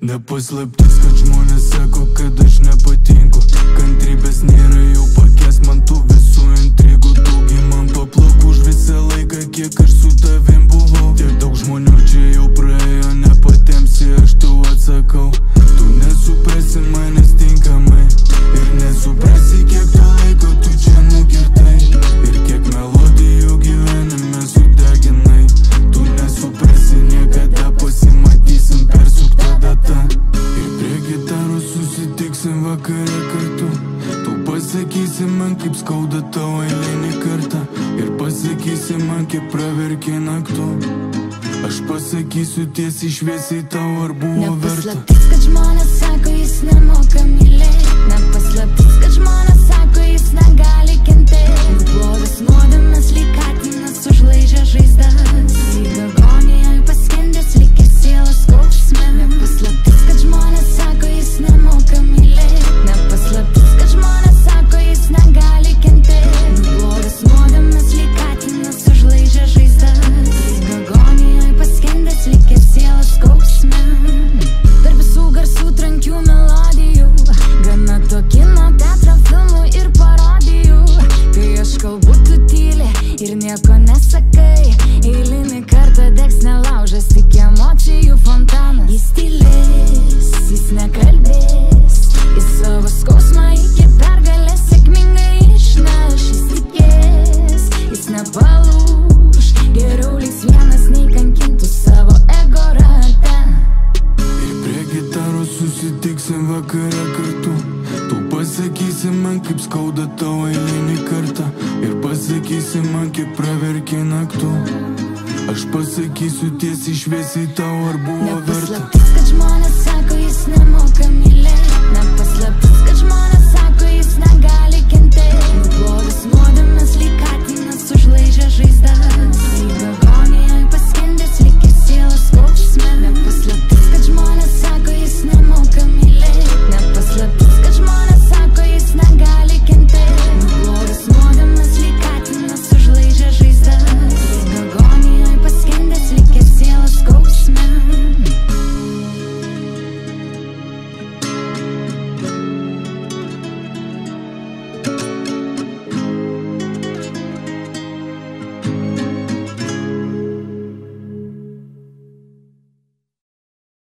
Nepaslaptis, kad žmonės sako, kad aš nepatinku. Kantrybės nėra, jau pakęs man tų visų intrigų. Daugiai man paplak už visą laiką, kiek aš su tavim buvau. Tiek daug žmonių čia jau praėjo, nepatemsi, aš tau atsakau. Tu nesuprasi manęs tinkamai ir nesuprasi, kiek to laiko tu čia nukirtai ir kiek melodijų gyvenime sudeginai. Tu nesuprasi, niekada pasimatysim persukta data ir prie gitaros susitiksim vakare kartu. Tu pasakysi man, kaip skauda tavo eilinį kartą ir pasakysi man, kiek praverkė naktų. Aš pasakysiu tiesiai šviesiai tau, ar buvo verta. Nepaslaptis, kad žmonės sako, jis nemoka mylėt. Nepaslaptis, kad žmonės sako, jis negali kentėt. Blogas nuodėmes lyg katinas užlaižė žaizdas. Lyg agonijoj paskendęs, lyg ir sielos skausme. Nepaslaptis, kad žmonės sako, jis nemoka mylėt. Nepaslaptis, kad žmonės sako, jis negali kentėt. Blogas nuodėmes lyg katinas užlaižė žaizdas. Lyg agonijoj paskendęs, lyg ir sielos skausme. Tarp visų garsų trankių melodijų, gana to kino, teatro, filmų ir parodijų. Kai aš kalbu, tu tyli ir nieko nesakai. Eilinį kartą degs nelaužas, tik emocijų fontanas. Jis tylės, jis nekalbės, jis savo skausmą iki pergalės sėkmingai išneš. Jis tikės, jis nepalūš, geriau liks vienas nei kankintų savo ego rate. Ir prie gitaros susitiksim vakare kartu. Tu pasakysi man, kaip skauda tavo eilinį kartą ir pasakysi man, kiek praverkė naktų. Aš pasakysiu tiesiai šviesiai tau, ar buvo verta. Nepaslaptis, kad žmonės sako, jis nemoka mylėt. Nepaslaptis, kad žmonės sako, jis negali kentėt. Blogas nuodėmes lyg katinas užlaižė žaizdas.